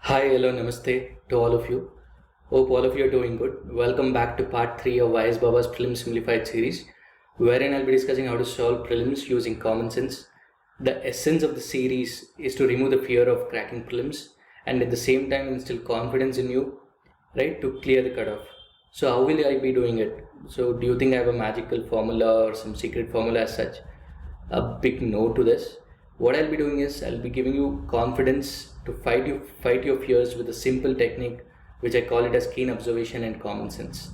Hi, hello, namaste to all of you. Hope all of you are doing good. Welcome back to part 3 of YS Baba's Prelims Simplified series, wherein I'll be discussing how to solve prelims using common sense. The essence of the series is to remove the fear of cracking prelims and at the same time instill confidence in you, right, to clear the cutoff. So, how will I be doing it? So, do you think I have a magical formula or some secret formula as such? A big no to this. What I'll be doing is I'll be giving you confidence to fight your fears with a simple technique which I call it as keen observation and common sense.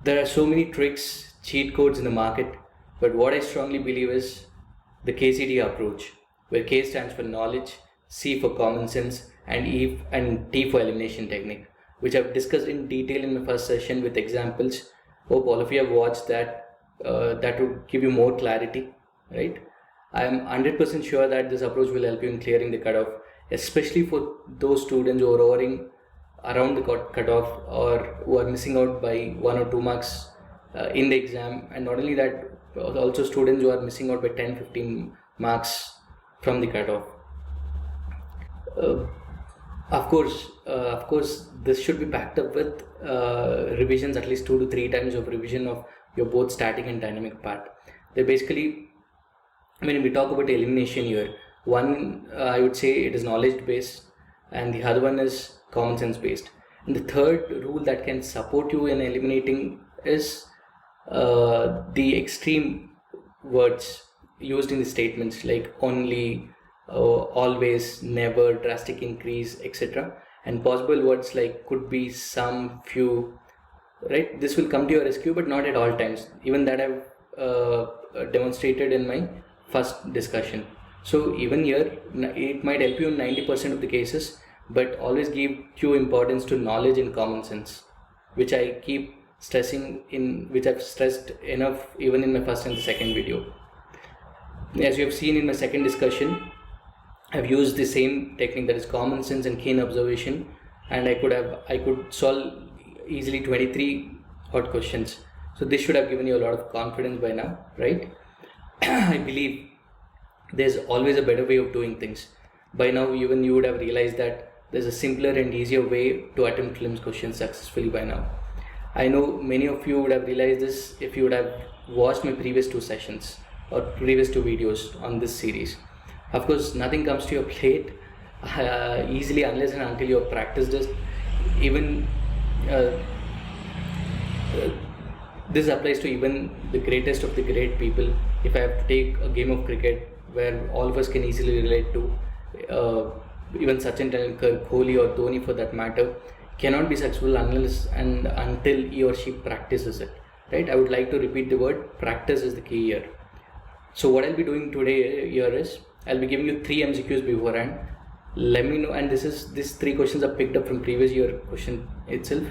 There are so many tricks, cheat codes in the market, but what I strongly believe is the KCD approach, where K stands for knowledge, C for common sense, and T for elimination technique, which I've discussed in detail in my first session with examples. Hope all of you have watched that. That would give you more clarity, right? I am 100% sure that this approach will help you in clearing the cutoff, especially for those students who are hovering around the cutoff or who are missing out by 1 or 2 marks in the exam. And not only that, also students who are missing out by 10-15 marks from the cutoff. Of course, this should be backed up with revisions, at least 2 to 3 times of revision of your both static and dynamic part. They basically, when we talk about elimination here, one I would say it is knowledge based, and the other one is common sense based. And the third rule that can support you in eliminating is the extreme words used in the statements like only, always, never, drastic increase, etc. And possible words like could be, some, few, right? This will come to your rescue, but not at all times. Even that I've demonstrated in my first discussion. So even here, it might help you in 90% of the cases, but always give due importance to knowledge and common sense, which I keep stressing which I've stressed enough even in my first and the second video. As you have seen in my second discussion, I've used the same technique, that is common sense and keen observation, and I could solve easily 23 odd questions. So this should have given you a lot of confidence by now, right? I believe there's always a better way of doing things. By now, even you would have realized that there's a simpler and easier way to attempt prelims questions successfully by now. I know many of you would have realized this if you would have watched my previous 2 sessions or previous 2 videos on this series. Of course, nothing comes to your plate easily unless and until you have practiced it. Even this applies to even the greatest of the great people. If I have to take a game of cricket where all of us can easily relate to, even Sachin Tendulkar, Kohli or Dhoni for that matter, cannot be successful unless and until he or she practices it, right? I would like to repeat the word practice is the key here. So what I'll be doing today here is I'll be giving you 3 MCQs beforehand. Let me know, and these 3 questions are picked up from previous year question itself.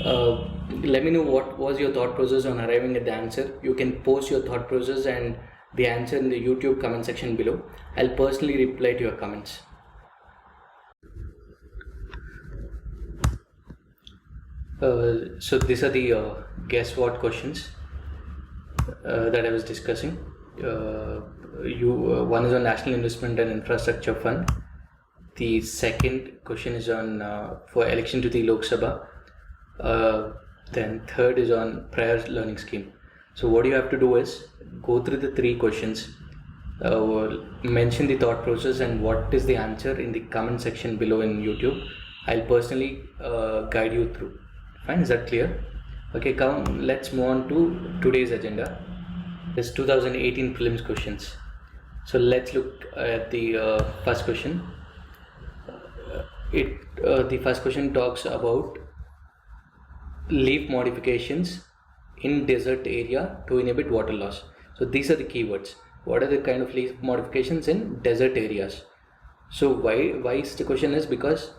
Let me know what was your thought process on arriving at the answer. You can post your thought process and the answer in the YouTube comment section below. I'll personally reply to your comments. So these are the guess what questions that I was discussing. One is on National Investment and Infrastructure Fund. The second question is on for election to the Lok Sabha. Then third is on prior learning scheme. So what you have to do is go through the 3 questions, mention the thought process and what is the answer in the comment section below in YouTube. I'll personally guide you through. Fine, is that clear? Okay, let's move on to today's agenda. This 2018 prelims questions. So let's look at the first question. The first question talks about leaf modifications in desert area to inhibit water loss. So these are the keywords. What are the kind of leaf modifications in desert areas? So why is the question is because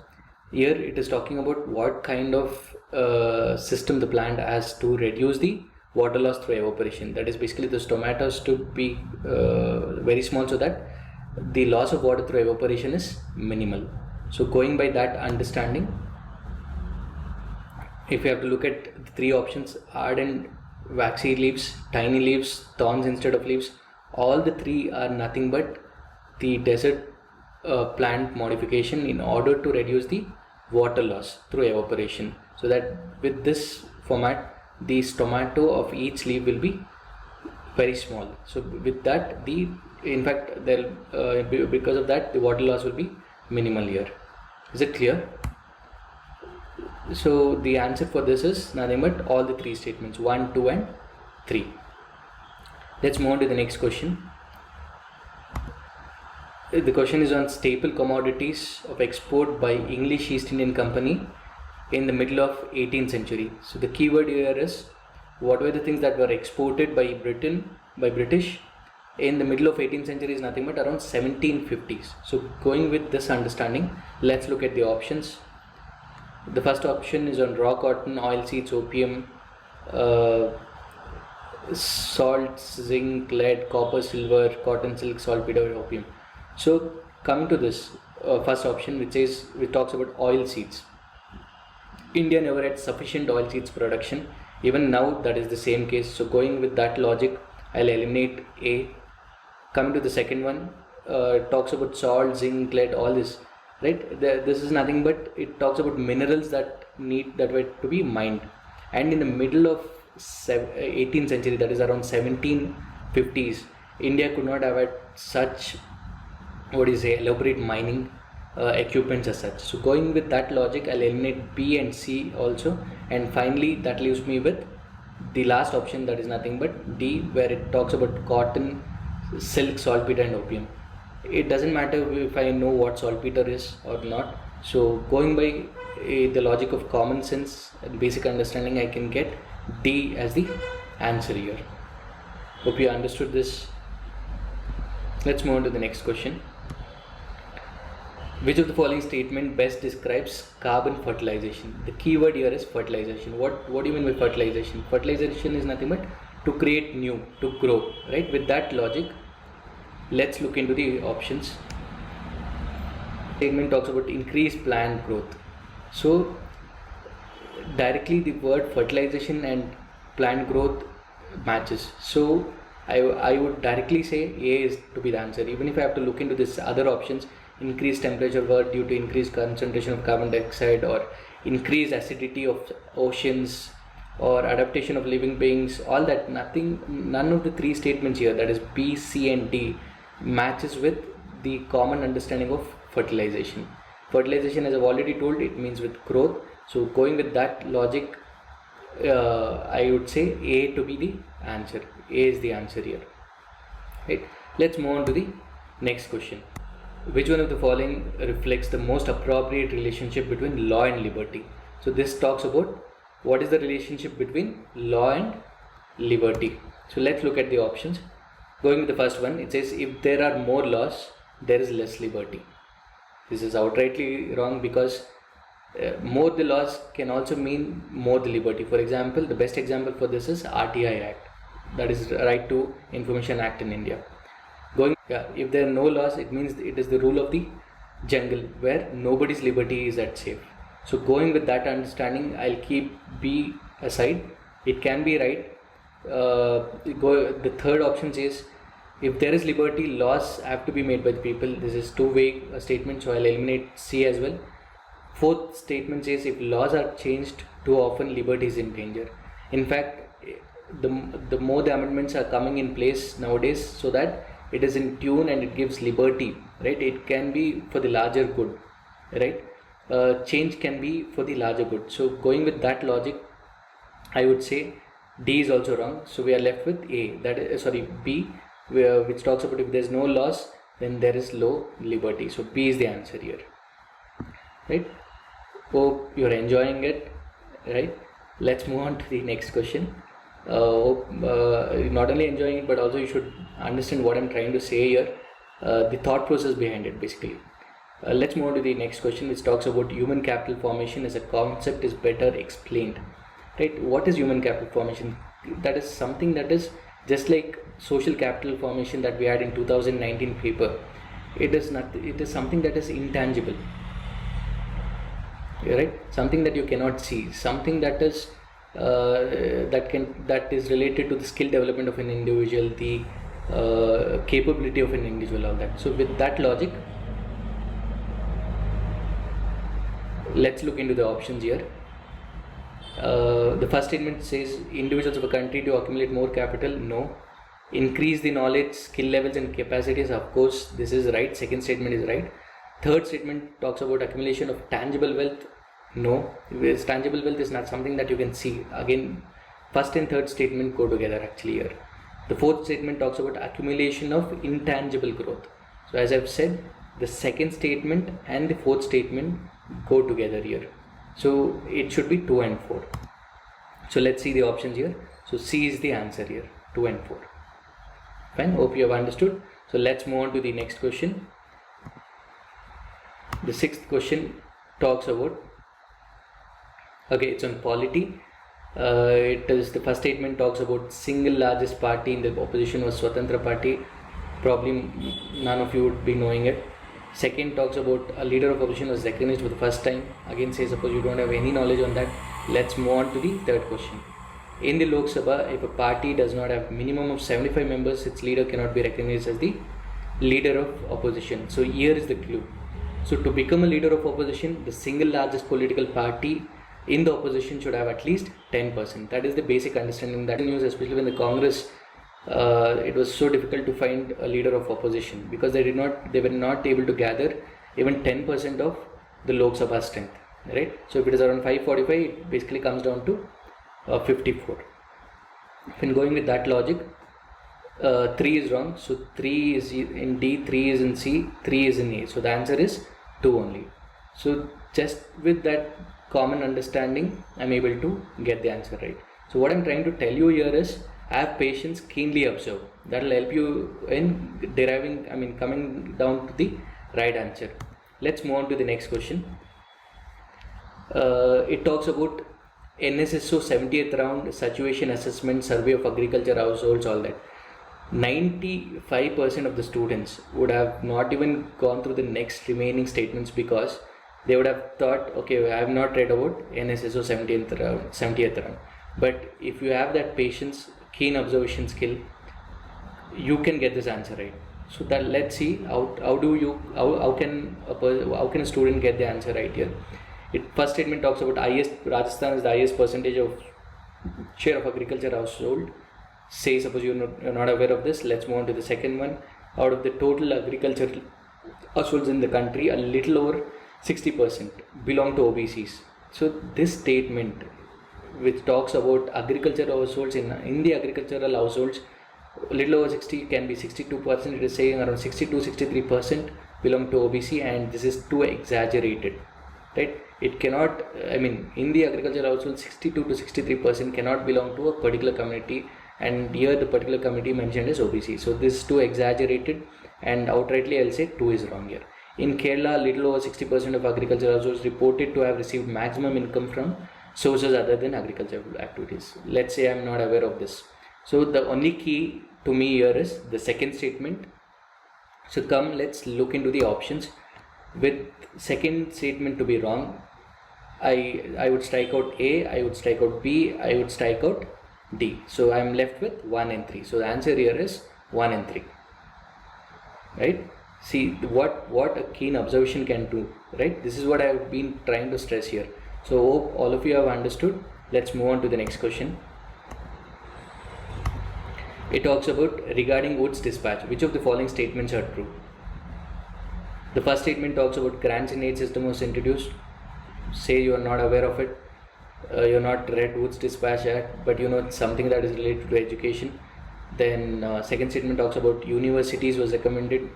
here it is talking about what kind of system the plant has to reduce the water loss through evaporation. That is basically the stomatas to be very small so that the loss of water through evaporation is minimal. So going by that understanding, if you have to look at the 3 options, hard and waxy leaves, tiny leaves, thorns instead of leaves, all the 3 are nothing but the desert plant modification in order to reduce the water loss through evaporation. So that with this format, the stomata of each leaf will be very small. So with that, in fact, because of that, the water loss will be minimal here. Is it clear? So the answer for this is nothing but all the three statements, 1, 2 and 3. Let's move on to the next question. The question is on staple commodities of export by English East Indian Company in the middle of 18th century. So the keyword here is what were the things that were exported by British in the middle of 18th century is nothing but around 1750s. So going with this understanding, let's look at the options. The first option is on raw cotton, oilseeds, opium, salts, zinc, lead, copper, silver, cotton, silk, saltpeter, opium. So coming to this first option, which talks about oilseeds. India never had sufficient oilseeds production. Even now that is the same case. So going with that logic, I'll eliminate A. Coming to the second one, talks about salt, zinc, lead, all this. Right? This is nothing but it talks about minerals that were to be mined. And in the middle of 18th century, that is around 1750s, India could not have had such elaborate mining equipments as such. So going with that logic, I'll eliminate B and C also, and finally that leaves me with the last option, that is nothing but D, where it talks about cotton, silk, saltpeter and opium. It doesn't matter if I know what saltpeter is or not. So going by the logic of common sense and basic understanding, I can get D as the answer here. Hope you understood this. Let's move on to the next question. Which of the following statement best describes carbon fertilization? The keyword here is fertilization. What do you mean by fertilization? Fertilization is nothing but to create new, to grow, right? With that logic, let's look into the options. Statement talks about increased plant growth. So directly the word fertilization and plant growth matches. So I would directly say A is to be the answer. Even if I have to look into this other options, increased temperature were due to increased concentration of carbon dioxide, or increased acidity of oceans, or adaptation of living beings, all that, none of the three statements here, that is B, C and D, matches with the common understanding of fertilization. Fertilization, as I've already told, it means with growth. So going with that logic, I would say A to be the answer. A is the answer here. Right. Let's move on to the next question. Which one of the following reflects the most appropriate relationship between law and liberty? So this talks about what is the relationship between law and liberty. So let's look at the options. Going with the first one, it says if there are more laws, there is less liberty. This is outrightly wrong, because more the laws can also mean more the liberty. For example, the best example for this is RTI Act, that is Right to Information Act in India. If there are no laws, it means it is the rule of the jungle where nobody's liberty is at stake. So going with that understanding, I'll keep B aside. It can be right. The third option says if there is liberty, laws have to be made by the people. This is too vague a statement, so I'll eliminate C as well. Fourth statement says if laws are changed too often, liberty is in danger. In fact, the more the amendments are coming in place nowadays, so that it is in tune and it gives liberty, right? It can be for the larger good, right? Change can be for the larger good. So going with that logic, I would say D is also wrong. So we are left with A, that is B, which talks about if there is no laws, then there is low liberty. So B is the answer here, right? Hope you're enjoying it, right? Let's move on to the next question. Not only enjoying it, but also you should understand what I'm trying to say here, the thought process behind it basically. Let's move on to the next question, which talks about human capital formation as a concept is better explained. Right? What is human capital formation? That is something that is just like social capital formation that we had in 2019 paper. It is not. It is something that is intangible. Right? Something that you cannot see. Something that is that is related to the skill development of an individual, the capability of an individual, all that. So with that logic, let's look into the options here. The first statement says individuals of a country to accumulate more capital. No. Increase the knowledge, skill levels and capacities. Of course, this is right. Second statement is right. Third statement talks about accumulation of tangible wealth. No. This tangible wealth is not something that you can see. Again, first and third statement go together actually here. The fourth statement talks about accumulation of intangible growth. So as I've said, the second statement and the fourth statement go together here. So it should be 2 and 4. So let's see the options here. So C is the answer here, 2 and 4. Fine, hope you have understood. So let's move on to the next question. The sixth question talks about, okay, it's on polity. It is the first statement talks about single largest party in the opposition was Swatantra Party. Probably none of you would be knowing it. Second talks about a leader of opposition was recognized for the first time. Again, say suppose you don't have any knowledge on that. Let's move on to the third question. In the Lok Sabha, if a party does not have minimum of 75 members, its leader cannot be recognized as the leader of opposition. So here is the clue. So to become a leader of opposition, the single largest political party in the opposition should have at least 10%. That is the basic understanding that news, especially when the Congress, it was so difficult to find a leader of opposition because they were not able to gather even 10% of the Lok Sabha strength, right? So if it is around 545, it basically comes down to 54. When going with that logic, 3 is wrong. So 3 is in D, 3 is in C, 3 is in A. So the answer is 2 only. So just with that common understanding, I'm able to get the answer right. So what I'm trying to tell you here is have patience, keenly observe. That will help you in coming down to the right answer. Let's move on to the next question. It talks about NSSO 70th round situation assessment survey of agriculture households, all that. 95% of the students would have not even gone through the next remaining statements because they would have thought, okay, I have not read about NSSO 70th round. But if you have that patience, keen observation skill, you can get this answer right. So that let's see how can a student get the answer right here. First statement talks about Rajasthan is the highest percentage of share of agriculture household. Say suppose you're not aware of this. Let's move on to the second one. Out of the total agricultural households in the country, a little over 60% belong to OBCs. So this statement, which talks about agricultural households in the agricultural households, a little over 60 can be 62%. It is saying around 62-63% belong to OBC, and this is too exaggerated, right? It cannot. In the agricultural households, 62 to 63% cannot belong to a particular community, and here the particular community mentioned is OBC. So this is too exaggerated, and outrightly I'll say 2 is wrong here. In Kerala, little over 60% of agricultural households reported to have received maximum income from sources other than agricultural activities. Let's say I'm not aware of this. So the only key to me here is the second statement. So let's look into the options. With second statement to be wrong, I would strike out A, I would strike out B, I would strike out D. So I'm left with 1 and 3. So the answer here is 1 and 3. Right? See what a keen observation can do. Right? This is what I have been trying to stress here. So hope all of you have understood. Let's move on to the next question. It talks about regarding goods dispatch. Which of the following statements are true? The first statement talks about grants and aid system was introduced. Say you are not aware of it. You're not read Goods Dispatch Act, but you know it's something that is related to education. Then second statement talks about universities was recommended.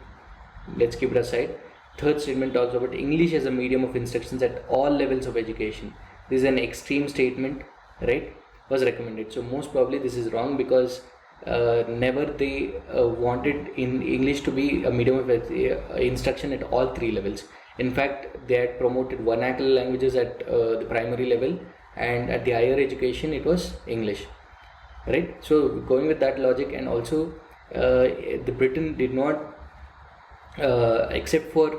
Let's keep it aside. Third statement talks about English as a medium of instructions at all levels of education. This is an extreme statement, right? Was recommended. So most probably this is wrong because never they wanted in English to be a medium of instruction at all 3 levels. In fact, they had promoted vernacular languages at the primary level, and at the higher education it was English, right? So going with that logic, and also the Britain did not except for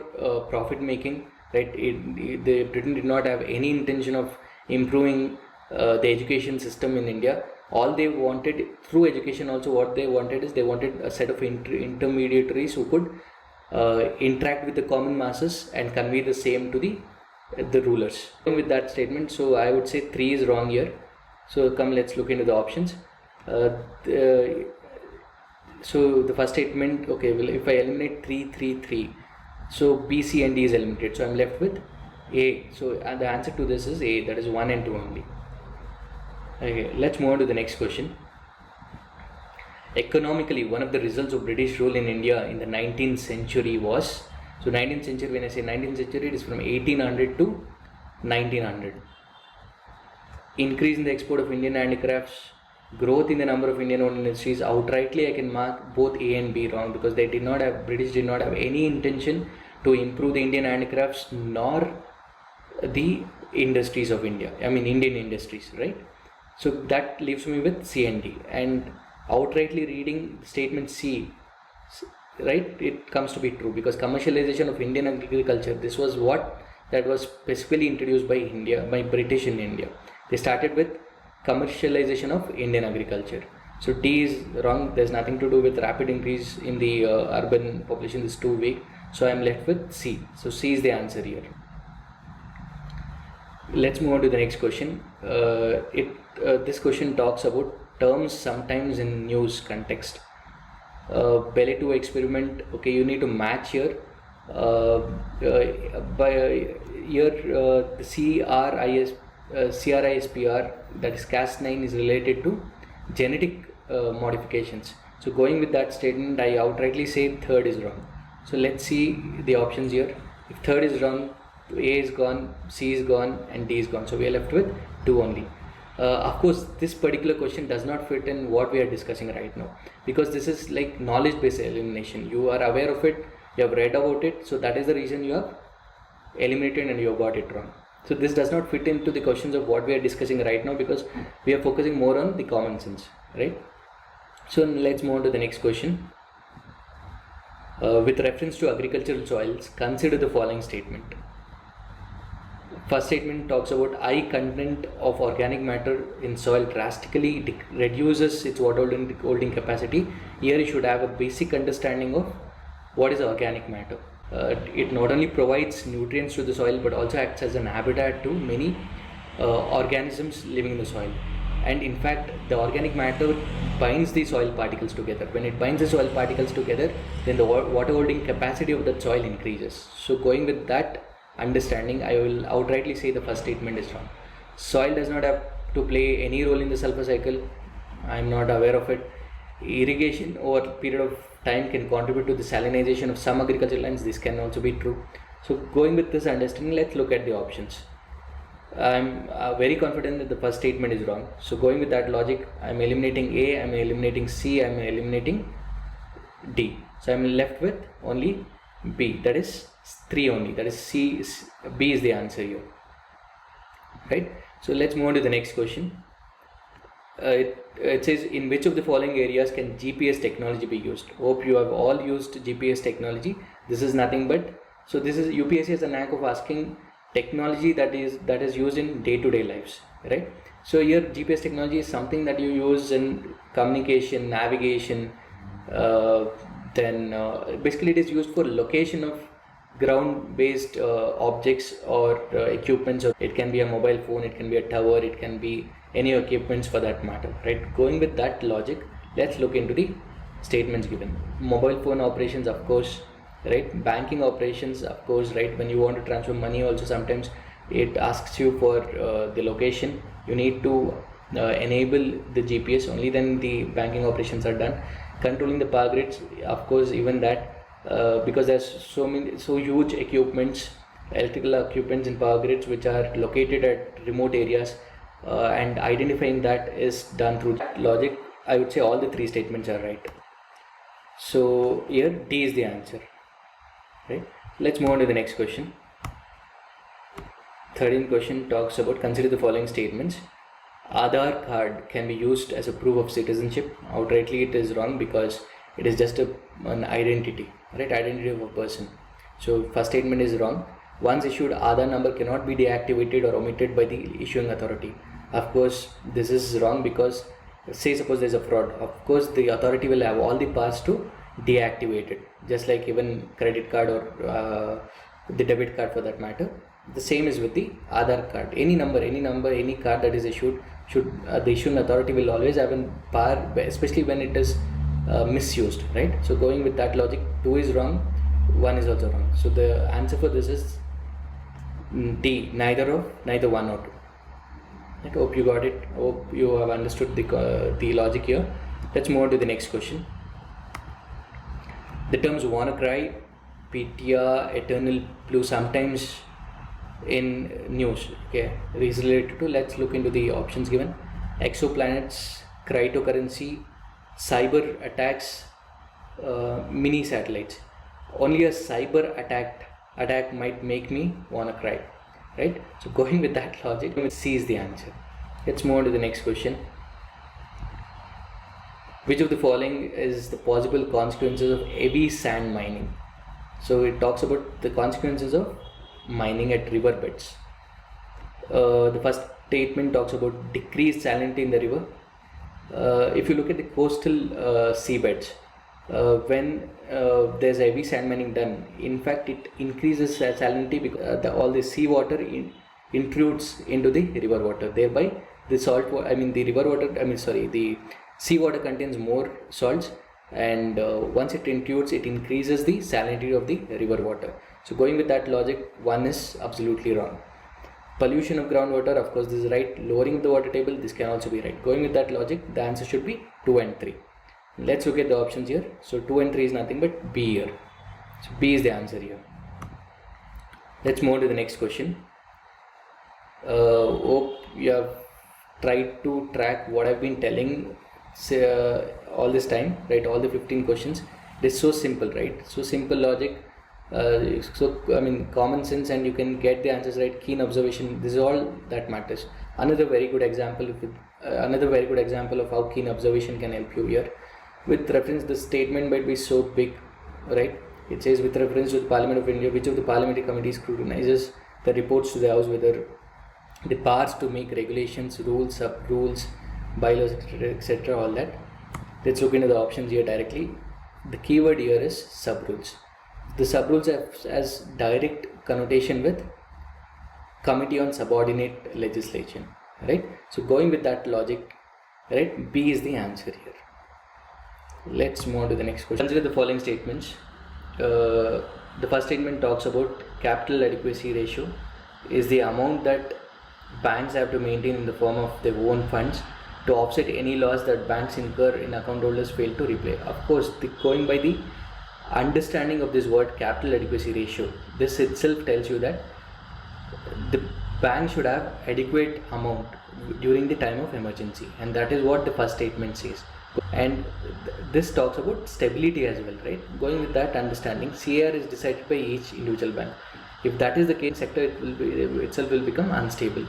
profit making, right? The Britain did not have any intention of improving the education system in India. All they wanted through education, also what they wanted is they wanted a set of intermediaries who could interact with the common masses and convey the same to the the rulers. With that statement, so I would say 3 is wrong here. So come, let's look into the options. So the first statement, okay, well, if I eliminate 3, 3, 3, so B, C and D is eliminated, so I'm left with A. So the answer to this is A, that is 1 and 2 only. Okay, let's move on to the next question. Economically, one of the results of British rule in India in the 19th century was, so 19th century, when I say 19th century, it is from 1800 to 1900. Increase in the export of Indian handicrafts, growth in the number of Indian owned industries. Outrightly I can mark both A and B wrong, because British did not have any intention to improve the Indian handicrafts nor the industries of India, I mean Indian industries, right? So that leaves me with C and D. And outrightly reading statement C, right, it comes to be true, because commercialization of Indian agriculture, this was what that was specifically introduced by British in India. They started with commercialization of Indian agriculture. So D is wrong. There's nothing to do with rapid increase in the urban population. Is too weak. So I'm left with C. So C is the answer here. Let's move on to the next question. This question talks about terms sometimes in news context. Belly 2 experiment. Okay, you need to match here. By here the CRISPR, that is Cas9, is related to genetic modifications. So going with that statement, I outrightly say third is wrong. So let's see the options here. If third is wrong, A is gone, C is gone and D is gone. So we are left with 2 only. Of course, this particular question does not fit in what we are discussing right now, because this is like knowledge based elimination. You are aware of it, you have read about it, so that is the reason you have eliminated and you have got it wrong. So this does not fit into the questions of what we are discussing right now, because we are focusing more on the common sense, right? So let's move on to the next question. With reference to agricultural soils, consider the following statement. First statement talks about high content of organic matter in soil drastically reduces its water holding capacity. Here you should have a basic understanding of what is organic matter. It not only provides nutrients to the soil but also acts as an habitat to many organisms living in the soil. And in fact, the organic matter binds the soil particles together. When it binds the soil particles together, then the water holding capacity of the soil increases. So going with that understanding, I will outrightly say the first statement is wrong. Soil does not have to play any role in the sulfur cycle. I am not aware of it. Irrigation over a period of time can contribute to the salinization of some agricultural lands. This can also be true. So going with this understanding, let's look at the options. I'm very confident that the first statement is wrong. So going with that logic, I'm eliminating A, I'm eliminating C, I'm eliminating D. So I'm left with only B, that is 3 only, that is B is the answer here, right? So let's move on to the next question. It says, in which of the following areas can GPS technology be used? Hope you have all used GPS technology. This is nothing but, so this is UPSC has a knack of asking technology that is used in day-to-day lives, right? So here GPS technology is something that you use in communication, navigation, basically it is used for location of ground based objects or equipments. It can be a mobile phone, it can be a tower, it can be any equipments for that matter, right? Going with that logic, let's look into the statements given. Mobile phone operations, of course, right? Banking operations, of course, right? When you want to transfer money also, sometimes it asks you for the location. You need to enable the GPS, only then the banking operations are done. Controlling the power grids, of course, even that, because there's so huge equipments, electrical equipments in power grids which are located at remote areas, and identifying that is done through that logic. I would say all the 3 statements are right. So here D is the answer, right? Let's move on to the next question. 13th question talks about, consider the following statements. Aadhaar card can be used as a proof of citizenship. Outrightly it is wrong, because it is just an identity, right? Identity of a person. So first statement is wrong. Once issued Aadhaar number cannot be deactivated or omitted by the issuing authority. Of course this is wrong, because say suppose there is a fraud, of course the authority will have all the powers to deactivate it, just like even credit card or the debit card for that matter. The same is with the Aadhaar card. Any number, any card that is issued, the issuing authority will always have a power, especially when it is misused, right? So going with that logic, 2 is wrong, 1 is also wrong. So the answer for this is D, neither 1 or 2. I hope you got it. Hope you have understood the logic here. Let's move on to the next question. The terms WannaCry, Pythia, Eternal Blue, sometimes in news, okay, is related to. Let's look into the options given. Exoplanets, cryptocurrency, cyber attacks, mini satellites. Only a cyber attack might make me wanna cry, right? So going with that logic, C is the answer. Let's move on to the next question. Which of the following is the possible consequences of heavy sand mining? So it talks about the consequences of mining at riverbeds. The first statement talks about decreased salinity in the river. If you look at the coastal seabeds, when there's heavy sand mining done, in fact it increases salinity because all the seawater intrudes into the river water. Thereby the the seawater contains more salts, and once it intrudes, it increases the salinity of the river water. So going with that logic, 1 is absolutely wrong. Pollution of groundwater, of course this is right. Lowering of the water table, this can also be right. Going with that logic, the answer should be 2 and 3. Let's look at the options here. So 2 and 3 is nothing but B here. So B is the answer here. Let's move on to the next question. Hope you have tried to track what I've been telling all this time, right? All the 15 questions. It is so simple, right? So simple logic. Common sense, and you can get the answers right. Keen observation. This is all that matters. Another very good example of how keen observation can help you here. With reference, the statement might be so big, right? It says, with reference to the Parliament of India, which of the parliamentary committees scrutinizes the reports to the House, whether the powers to make regulations, rules, sub-rules, bylaws, etc. all that. Let's look into the options here directly. The keyword here is sub-rules. The sub-rules has direct connotation with Committee on Subordinate Legislation, right? So going with that logic, right, B is the answer here. Let's move on to the next question. Consider the following statements. The first statement talks about capital adequacy ratio is the amount that banks have to maintain in the form of their own funds to offset any loss that banks incur in account holders fail to repay. Of course, going by the understanding of this word capital adequacy ratio, this itself tells you that the bank should have adequate amount during the time of emergency, and that is what the first statement says. And this talks about stability as well, right? Going with that understanding, CAR is decided by each individual bank. If that is the case, sector itself will become unstable,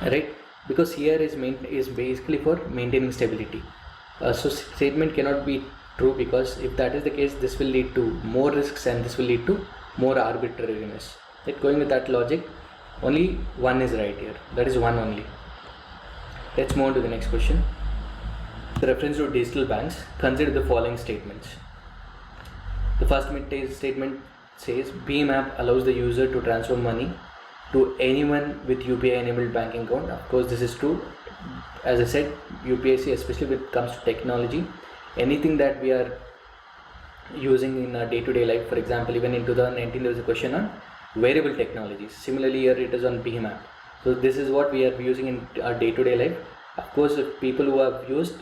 right? Because CAR is basically for maintaining stability. So statement cannot be true, because if that is the case, this will lead to more risks and this will lead to more arbitrariness. Right? Going with that logic, only 1 is right here. That is 1 only. Let's move on to the next question. The reference to digital banks, consider the following statements. The first statement says BHIM app allows the user to transfer money to anyone with UPI enabled banking account. Of course, this is true. As I said, UPIC, especially when it comes to technology, anything that we are using in our day-to-day life. For example, even in 2019 there was a question on wearable technologies. Similarly, here it is on BHIM app. So this is what we are using in our day-to-day life. Of course, if people who have used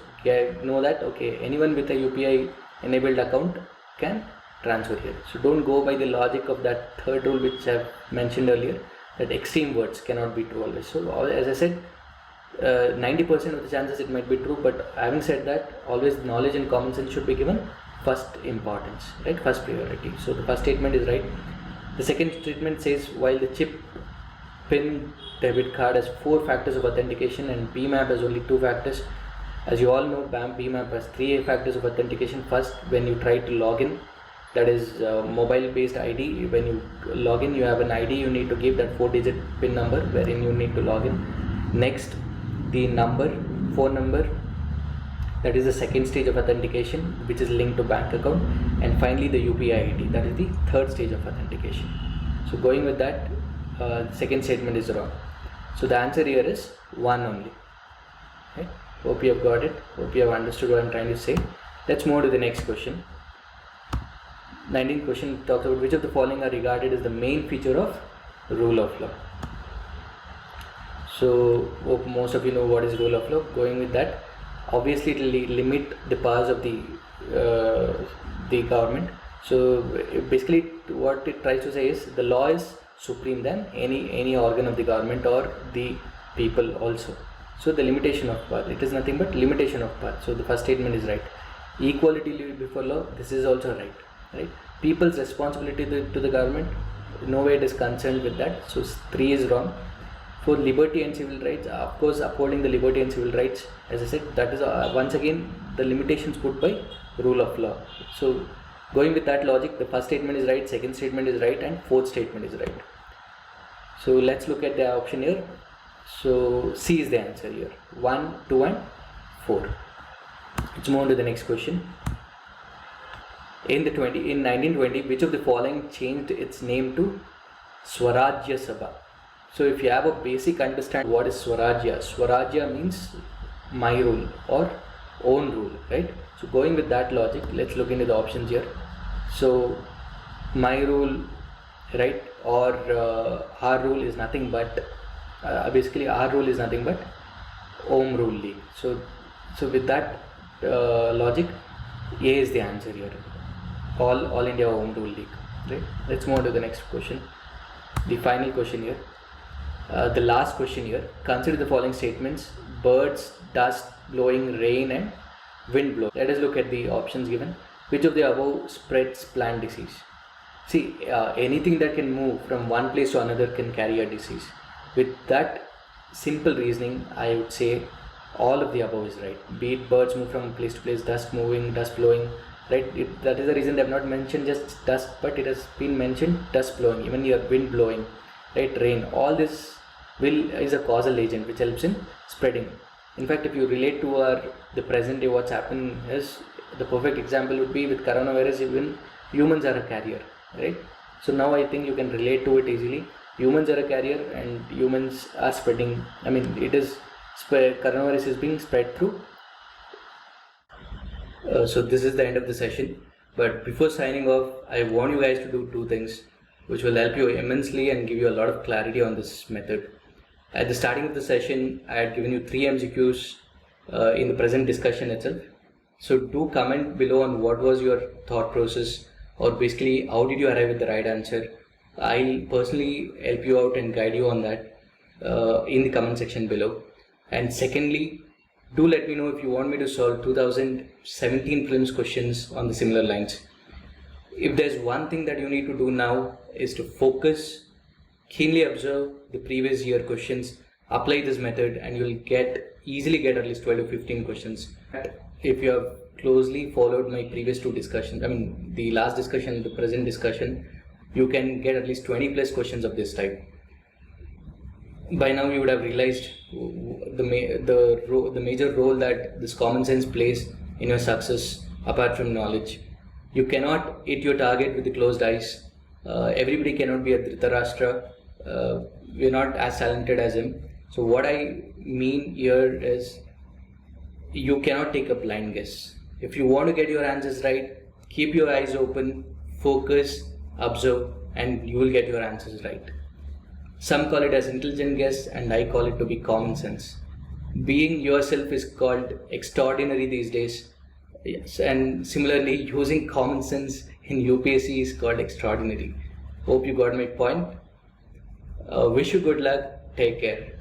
know that okay, anyone with a UPI enabled account can transfer here. So don't go by the logic of that third rule which I have mentioned earlier, that extreme words cannot be true always. So as I said, 90% of the chances it might be true, but having said that, always knowledge and common sense should be given first importance, right? First priority. So the first statement is right. The second statement says, while the chip PIN debit card has 4 factors of authentication and BHIM app has only 2 factors. As you all know, BHIM app has 3 factors of authentication. First, when you try to log in, that is mobile based ID. When you log in, you have an ID you need to give, that 4-digit PIN number wherein you need to log in. Next, the phone number, that is the second stage of authentication, which is linked to bank account. And finally the UPI ID, that is the third stage of authentication. So going with that, second statement is wrong. So the answer here is 1 only. Okay? Hope you have got it. Hope you have understood what I'm trying to say. Let's move to the next question. 19th question talks about which of the following are regarded as the main feature of rule of law. So hope most of you know what is rule of law. Going with that, obviously it will limit the powers of the government. So basically what it tries to say is the law is supreme than any organ of the government or the people also. So the limitation of power, it is nothing but limitation of power. So the first statement is right. Equality before law, this is also right. People's responsibility to the government, no way it is concerned with that. So 3 is wrong. For liberty and civil rights, of course upholding the liberty and civil rights, as I said, that is once again the limitations put by rule of law. So going with that logic, the first statement is right, second statement is right, and fourth statement is right. So let's look at the option here. So C is the answer here. 1, 2 and 4. Let's move on to the next question. In 1920, which of the following changed its name to Swarajya Sabha? So if you have a basic understanding what is Swarajya, Swarajya means my rule or own rule, right? So going with that logic, let's look into the options here. So my rule, right, or our rule is nothing but basically our rule is nothing but Om Rule League. So with that logic, A is the answer here. All India Home Rule League, right? Let's move on to the next question, the final question here, the last question here. Consider the following statements: birds, dust blowing, rain and wind blowing. Let us look at the options given. Which of the above spreads plant disease? See, anything that can move from one place to another can carry a disease. With that simple reasoning, I would say all of the above is right. Be it birds move from place to place, dust moving, dust blowing, right? That is the reason they have not mentioned just dust, but it has been mentioned dust blowing, even your wind blowing, right? Rain. All this is a causal agent which helps in spreading. In fact, if you relate to the present day, what's happening is the perfect example would be with coronavirus. Even humans are a carrier, right? So now I think you can relate to it easily. Humans are a carrier and humans are spreading. I mean, coronavirus is being spread through. So this is the end of the session. But before signing off, I want you guys to do 2 things which will help you immensely and give you a lot of clarity on this method. At the starting of the session, I had given you 3 MCQs in the present discussion itself. So do comment below on what was your thought process, or basically how did you arrive at the right answer. I'll personally help you out and guide you on that in the comment section below. And secondly, do let me know if you want me to solve 2017 prelims questions on the similar lines. If there's one thing that you need to do now is to focus, keenly observe the previous year questions, apply this method, and you'll easily get at least 12 to 15 questions. If you have closely followed my previous 2 discussions, I mean the last discussion and the present discussion, you can get at least 20 plus questions of this type. By now you would have realized the major role that this common sense plays in your success apart from knowledge. You cannot hit your target with the closed eyes. Everybody cannot be a Dhritarashtra. We're not as talented as him. So what I mean here is you cannot take a blind guess. If you want to get your answers right, keep your eyes open, focus, observe, and you will get your answers right. Some call it as intelligent guess, and I call it to be common sense. Being yourself is called extraordinary these days. Yes, and similarly, using common sense in UPSC is called extraordinary. Hope you got my point. Wish you good luck. Take care.